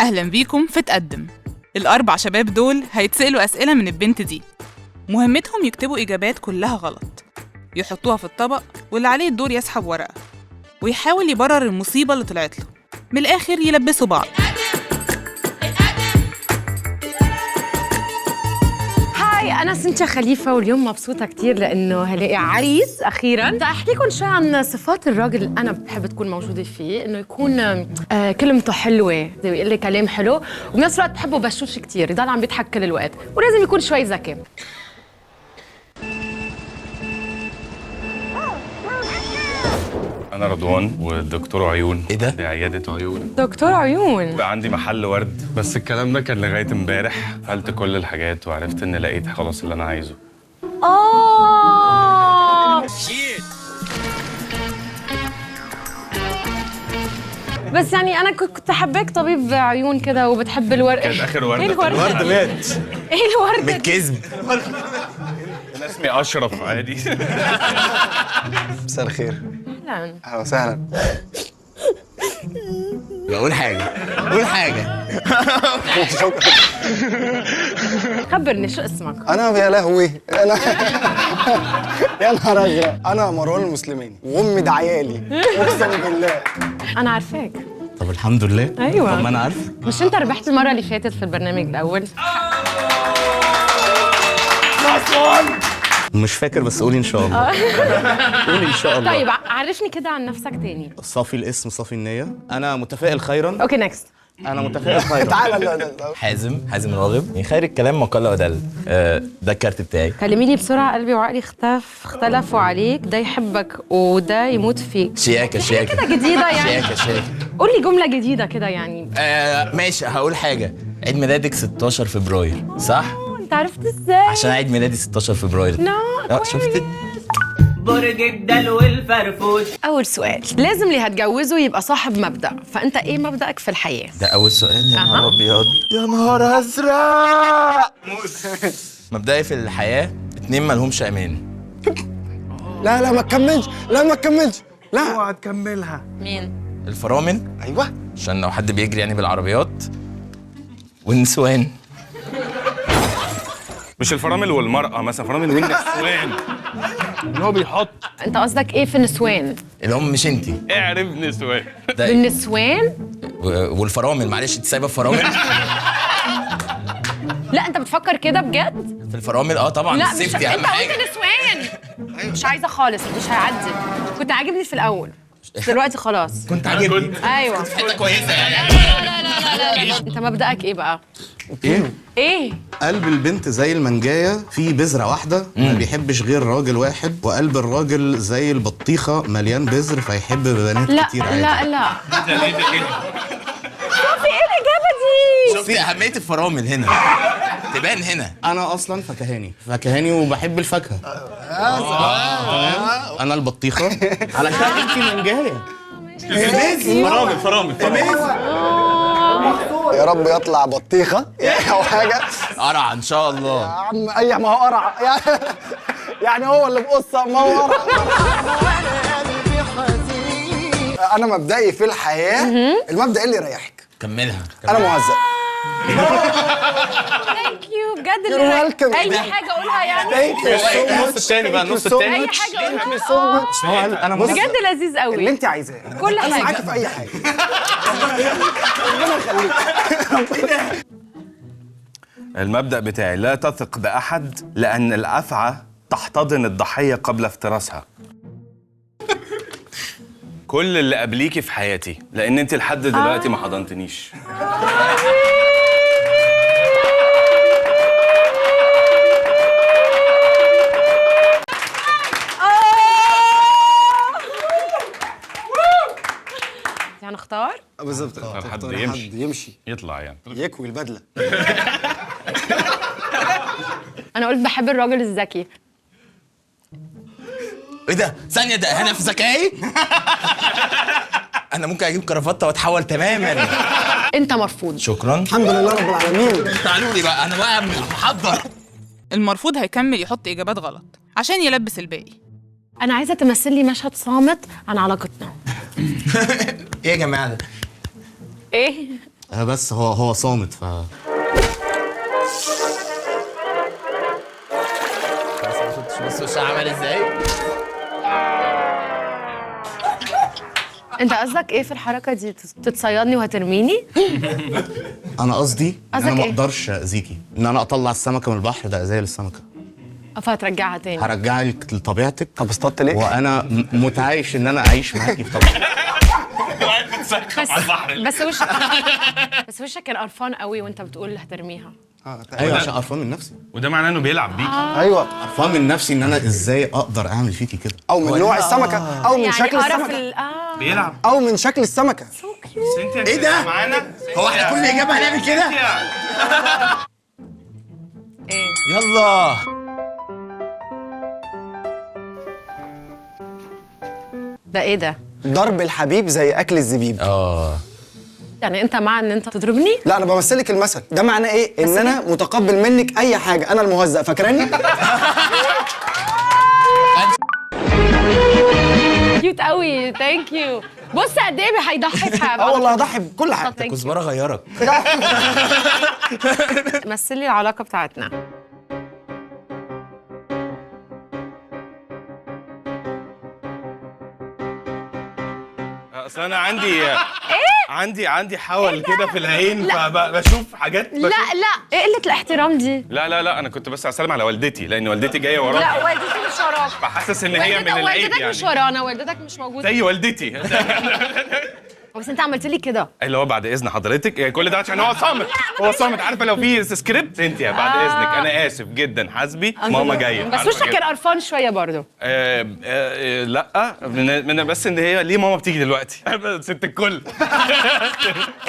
أهلا بيكم في تقدم. ال4 شباب دول هيتسألوا أسئلة من البنت دي، مهمتهم يكتبوا إجابات كلها غلط، يحطوها في الطبق واللي عليه الدور يسحب ورقة ويحاول يبرر المصيبة اللي طلعت له. من الآخر يلبسوا بعض. هاي أنا سنتيا خليفة، واليوم مبسوطة كتير لأنه هلاقي عريس أخيراً. بدي أحكي لكم شوي عن صفات الراجل اللي أنا بحب تكون موجودة فيه، إنه يكون كلمته حلوة، يقول لي كلام حلو، وبنفس الوقت بحبه بشوش كتير، يضل عم بيضحك كل الوقت، ولازم يكون شوي ذكي. أنا رضوان والدكتور عيون. إيه ده؟ دي عيادة عيون. دكتور عيون. بقى عندي محل ورد، بس الكلام ده كان لغاية امبارح. قفلت كل الحاجات وعرفت إن لقيت خلاص اللي أنا عايزه. بس يعني أنا كنت حباك طبيب عيون كده وبتحب الورد. كانت آخر وردة. إيه الورد؟ الورد مات إيه الورد؟ بالكذب. أنا اسمي أشرف عادي. مساء الخير. أهلاً. اهلا وسهلا. قول حاجة قول حاجة. شكرا. خبرني شو اسمك؟ انا يا لهوي انا يا نهار ازرق، انا مروان المسلماني وامي دعيالي اقسم بالله. أنا عارفاك. طب الحمد لله. أيوة. طب ما أنا عارف. مش أنت ربحت المرة اللي فاتت في البرنامج الأول؟ مش فاكر بس قولي إن شاء الله. قولي إن شاء الله. طيب عرفني كده عن نفسك تاني. صافي الاسم صافي النية. أنا متفائل خيرا. أوكي نكست. أنا متفائل خيرا. تعالى لا. حازم راغب. يعني خير الكلام ما قل ودل. ده الكارت بتاعي. كلميني بسرعة، قلبي وعقلي اختلفوا عليك، ده يحبك وده يموت فيك. شياكة كده جديدة يعني. شياكة. قول لي جملة جديدة كده يعني. ماشي، هقول حاجة. عيد ميلادك 16 فبراير صح؟ انت عرفت ازاي؟ عشان عيد ميلادي 16 فبراير. شفت؟ برج الدلو والفرفوش. أول سؤال، لازم اللي هتجوزه يبقى صاحب مبدأ، فأنت إيه مبدأك في الحياة؟ ده أول سؤال. يا نهار أبيض، يا نهار أزرق. مبدئي في الحياة 2 مالهمش أمان. لا ما تكملش، لا ما تكملش، لا اوعى تكملها. مين؟ الفرامل، ايوه عشان لو حد بيجري يعني بالعربيات، والنسوان. مش الفرامل والمرأة مثلا، فرامل والنسوان اللي هو بيحط. أنت قصدك إيه في النسوان؟ اللي هم مش انتي. اعرف نسوان. ده النسوان؟ والفرامل، معلش انت سايبه فرامل. لا أنت بتفكر كده بجد؟ في الفرامل طبعا. لا مش السيفتي أنت اهم حاجه. قلت نسوان. مش عايزة خالص، مش هيعدي. كنت عاجبني في الأول، دلوقتي خلاص. كنت عاجبني. أيوه. في حته كويسه يعني. لا. أنت مبدأك إيه بقى؟ إيه؟ قلب البنت زي المنجاية فيه بذرة واحدة، ما بيحبش غير راجل واحد، وقلب الراجل زي البطيخة مليان بذر فيحب ببنات لا كتير عادي. لا. شوفي إيه الإجابة دي؟ شفتي اهميه الفرامل هنا تبان هنا. أنا أصلا فكهاني وبحب الفاكهة. تمام. أنا البطيخة علشان أنتي منجاية. فرامل. يا رب يطلع بطيخه او حاجه. قرع ان شاء يا الله. عم اي ما هو قرع يعني هو اللي بقصه ما هو قرع. انا مبدئي في الحياه المبدأ اللي يريحك. كملها. انا مهزأ. ثانك يو بجد. You're welcome. أي حاجة أقولها يعني. النص التاني بقى، النص التاني. أي حاجة أقولها. أنا بجد لذيذ قوي. اللي انت عايزاه كل انا حاجة. معاكي في اي حاجه. ربنا يخليك. المبدأ بتاعي لا تثق بأحد، لأن الأفعى تحتضن الضحية قبل افتراسها. كل اللي قبليكي في حياتي، لأن أنت لحد دلوقتي ما حضنتنيش. هنختار؟ بالظبط. حد يمشي يطلع يعني. يكوي البدله. أنا قلت بحب الراجل الذكي. ايه ده؟ ثانيه، ده انا في ذكائي. انا ممكن اجيب كرافته واتحول تماما. أنت مرفوض. شكرا. الحمد لله رب العالمين. تعالوا لي بقى، انا بقى محضر. المرفوض هيكمل يحط إجابات غلط عشان يلبس الباقي. أنا عايزة تمثل لي مشهد صامت عن علاقتنا. ايه يا جماعه ده؟ إيه؟ بس هو صامت بس وش عمل ازاي؟ انت قصدك ايه في الحركه دي؟ تتصيدني وهترميني؟ انا قصدي ان قصدك انا ما إيه؟ اقدرش اذيكي، ان انا اطلع السمكه من البحر ده اذيه للسمكه. فهترجعها تاني. هرجعك لطبيعتك. طب اصطدت ليه؟ وانا متعايش ان انا اعيش معاكي في طبيعتك. بس وشك كان قرفان قوي وانت بتقول هترميها. ايوه عشان قرفان من نفسي. وده معناه انه بيلعب بيك. ايوه، قرفان من نفسي ان انا ازاي اقدر اعمل فيكي كده. او من نوع السمكه او من شكل قرف السمكه بيلعب. او من شكل السمكه. ايه ده؟ معانا؟ هو احنا كل اجابه هنعمل كده؟ ايه؟ يلا. ده ايه ده؟ ضرب الحبيب زي اكل الزبيب. يعني انت مع ان انت تضربني؟ لا انا بمثلك المثل ده. معناه ايه؟ ان انا متقبل منك اي حاجه. انا المهزأ، فاكراني؟ كيوت قوي، ثانك يو. بص قد ايه هيضحي في حاجه. والله هضحي بكل حاجه. كزبره غيرك. مثل لي العلاقه بتاعتنا. اصل انا عندي حول كده في العين، فبشوف حاجات. لا ايه قله الاحترام دي؟ لا انا كنت بس اسلم على والدتي، لان والدتي جايه ورايا. لا والدتي مش وراك. فحاسس ان هي من العيب والدتك يعني. مش ورانا، والدتك مش موجوده. زي والدتي. بس انت عملت لي كده. اللي هو بعد اذن حضرتك، يعني كل ده عشان هو صامت. هو صامت. عارفه لو في سكريبت انت بعد اذنك انا اسف جدا حاسبي ماما جايه. بس وشك كان قرفان شويه برضه. لا من بس ان هي ليه ماما بتيجي دلوقتي. ست الكل.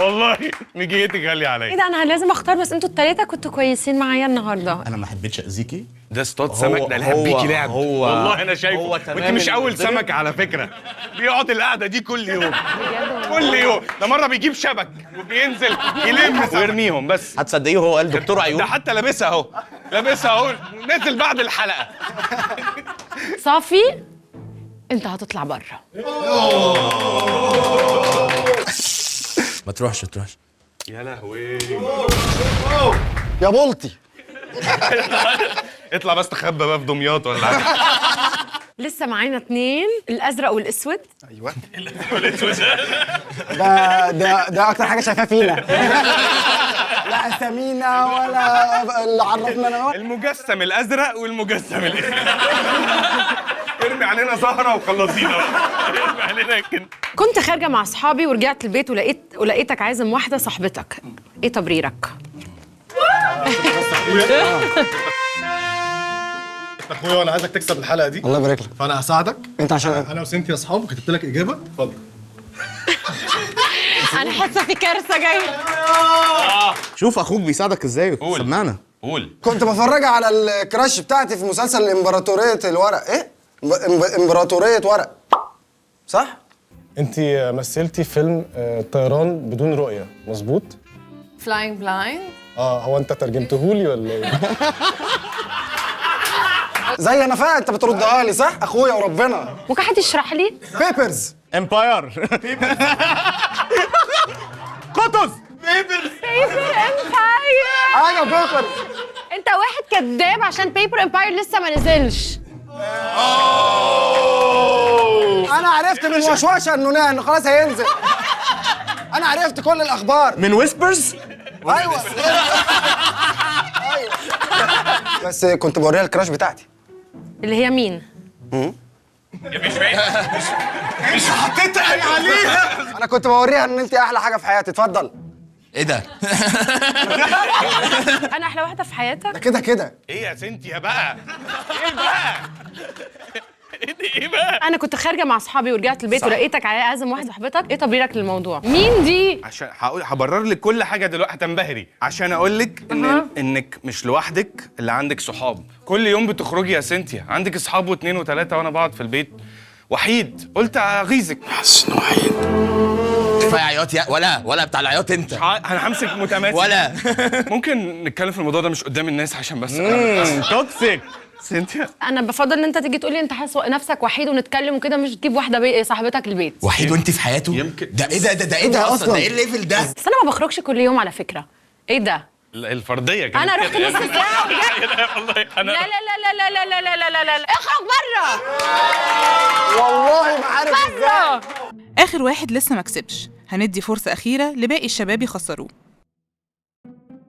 والله مجيتك غاليه عليا. ايه ده؟ انا لازم اختار، بس انتوا الثلاثه كنتوا كويسين معايا النهارده. انا ما حبيتش اذيكي. ده اصطاد سمك، ده لعب بيكي لعب. والله انا شايفه. وانت مش اول سمكه على فكره. بيقعد القعده دي كل يوم. كل يوم. ده مره بيجيب شبك وبينزل يلم ويرميهم. بس هتصدقيه هو قال دكتور عيون؟ ده حتى لابسها اهو. لابسها اهو. نزل بعد الحلقه. صافي انت هتطلع بره. ما تروحش. يا لهوي. يا بولتي. اطلع بس تخبى بقى في دمياط ولا حاجه. لسه معانا 2، الازرق والاسود. ايوه. ده اكتر حاجه شايفاها فينا. لا اسامينا ولا اللي عرفنا انا. المجسم الازرق والمجسم الاسود. ارمي علينا زهره وخلصينا. ارمي علينا كده. كنت خارجه مع اصحابي ورجعت البيت ولقيتك عازم واحده صاحبتك، ايه تبريرك؟ اخويا وانا عايزك تكسب الحلقه دي. الله يبارك لك. فانا هساعدك. انت عشان انا وسنتي اصحاب وكتبت لك اجابه. اتفضل. انا حاسه في كارثه جايه. شوف اخوك بيساعدك ازاي. سمعنا. قول. كنت بفرج على الكراش بتاعتي في مسلسل امبراطوريه الورق. ايه؟ امبراطوريه ورق. صح؟ انت مثلتي فيلم طيران بدون رؤيه، مظبوط؟ فلاينج بلايند. هو انت ترجمتهولي ولا ايه؟ زي انا فاهم انت بتردها لي صح؟ اخويا وربنا. ممكن حد يشرح لي؟ بيبرز. امباير. قطز. بيبر امباير. ايوه بيبرز. انت واحد كذاب عشان بيبر امباير لسه ما نزلش. انا عرفت من وشوشه انه خلاص هينزل. انا عرفت كل الاخبار من ويسبرز. ايوه. ايوه. بس كنت بوريها الكراش بتاعتي. اللي هي مين؟ مش حطيت عليها. انا كنت بوريها ان انت احلى حاجه في حياتي. اتفضل. ايه ده؟ انا احلى واحده في حياتك؟ ده كده. ايه يا سنتيا بقى؟ ايه بقى؟ ايه بقى؟ انا كنت خارجه مع اصحابي ورجعت البيت ولقيتك عازم واحده صاحبتك، ايه تبريرك للموضوع؟ مين دي؟ عشان هبرر لك كل حاجه دلوقتي هتنبهري. عشان اقول لك انك مش لوحدك اللي عندك صحاب. كل يوم بتخرجي يا سنتيا، عندك اصحاب واثنين وثلاثه وانا بقعد في البيت وحيد. قلت اغيظك. حاسس انه وحيد. كفايه عياط يا ولا بتاع العياط انت. انا همسك متماسك. ولا ممكن نتكلم في الموضوع ده مش قدام الناس عشان بس توكسيك. سنتيا انا بفضل ان انت تيجي تقولي انت حاسس نفسك وحيد ونتكلم وكده، مش تجيب واحده صاحبتك البيت. وحيد وانت في حياته؟ يمكن. ده ايه ده ايه ده اصلا؟ ده ايه الليفل ده؟ بس انا ما بخرجش كل يوم على فكره. ايه ده؟ الفرديه كانت انا رحت كده. نص ساعه ورجعت. والله لا انا لا لا لا لا لا لا لا لا لا لا، اخرج بره والله ما عارف ازاي. بره. آخر واحد لسه ما كسبش، هندي فرصة أخيرة لباقي الشباب يخسروه.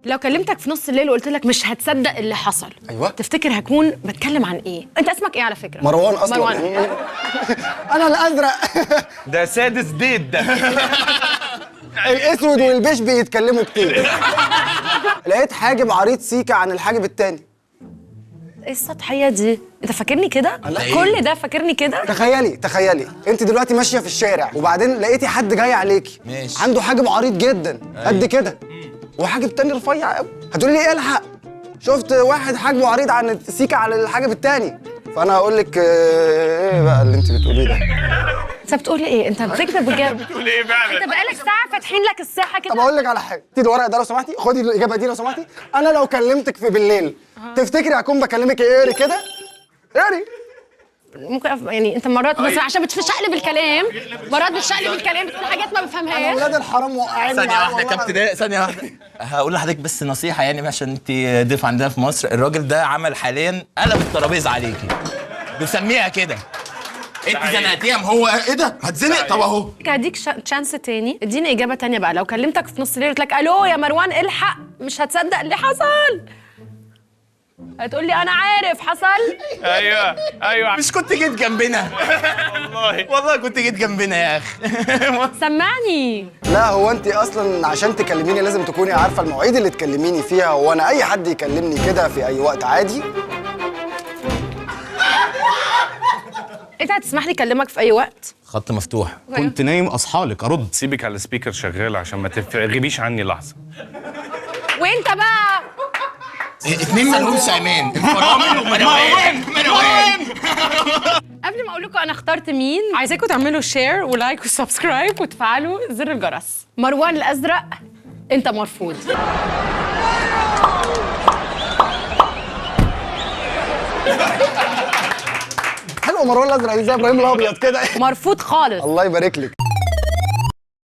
لو كلمتك في نص الليل وقلت لك مش هتصدق اللي حصل، أيوة. تفتكر هكون بتكلم عن ايه؟ انت اسمك ايه على فكره؟ مروان اصلا. مروان. انا الازرق. ده سادس ديت ده. الاسود والبيش بيتكلموا كتير. لقيت حاجب عريض سيكا عن الحاجب التاني. ايه السطحيه دي؟ انت فاكرني كده؟ لا، كل ده فاكرني كده؟ تخيلي انت دلوقتي ماشيه في الشارع وبعدين لقيتي حد جاي عليكي ماشي. عنده حاجب عريض جدا قد كده وحاجب تاني رفيع قوي، هتقولي لي ايه الحق؟ شفت واحد حاجبه عريض عن السيكا على الحاجب التاني، فانا هقول لك ايه بقى اللي انت بتقوليه ده؟ انت بتقول ايه؟ انت بتكذب بجد؟ بتقول ايه فعلا؟ انت بقالك ساعه فاتحين لك الساحه كده. طب اقول لك على حاجه، خدي الورق ده لو سمحتي، خدي الاجابه دي لو سمحتي. انا لو كلمتك في بالليل تفتكري هكون بكلمك اقري كده؟ اقري. ممكن يعني انت مرات بس عشان بتشقلب الكلام، مرات بتشقلب الكلام بتقول حاجات ما انا بفهمهاش. ولاد الحرام وقعين ثانية واحدة يا كابتن دقايق، ثانية واحدة. هقول لحضرتك بس نصيحة يعني عشان انت ضيف عندنا في مصر. الراجل ده عمل حاليا قلب الترابيزة عليكي، بنسميها كده. انت زنقتيها، ما هو ايه ده؟ هتزنق؟ طب اهو. هديك تشانس تاني، اديني اجابه تانية بقى. لو كلمتك في نص الليل قلت لك الو يا مروان الحق، مش هتصدق اللي حصل. هتقول لي انا عارف حصل. ايوه مش كنت جيت جنبنا؟ والله كنت جيت جنبنا يا اخي. سمعني. لا هو انت اصلا عشان تكلميني لازم تكوني عارفه المواعيد اللي تكلميني فيها، وانا اي حد يكلمني كده في اي وقت عادي. انت هتسمح لي اكلمك في اي وقت؟ خط مفتوح. كنت نايم اصحالك ارد. سيبك على السبيكر شغال عشان ما تغيبيش عني لحظه. وانت بقى اتنين مالهمش امان، الفرامل ومروان. قبل ما اقول لكم انا اخترت مين، عايزاكم تعملوا شير ولايك وسبسكرايب وتفعلوا زر الجرس. مروان الازرق انت مرفوض. حلو مروان الازرق زي ابراهيم الابيض كده. مرفوض خالص. الله يبارك لك.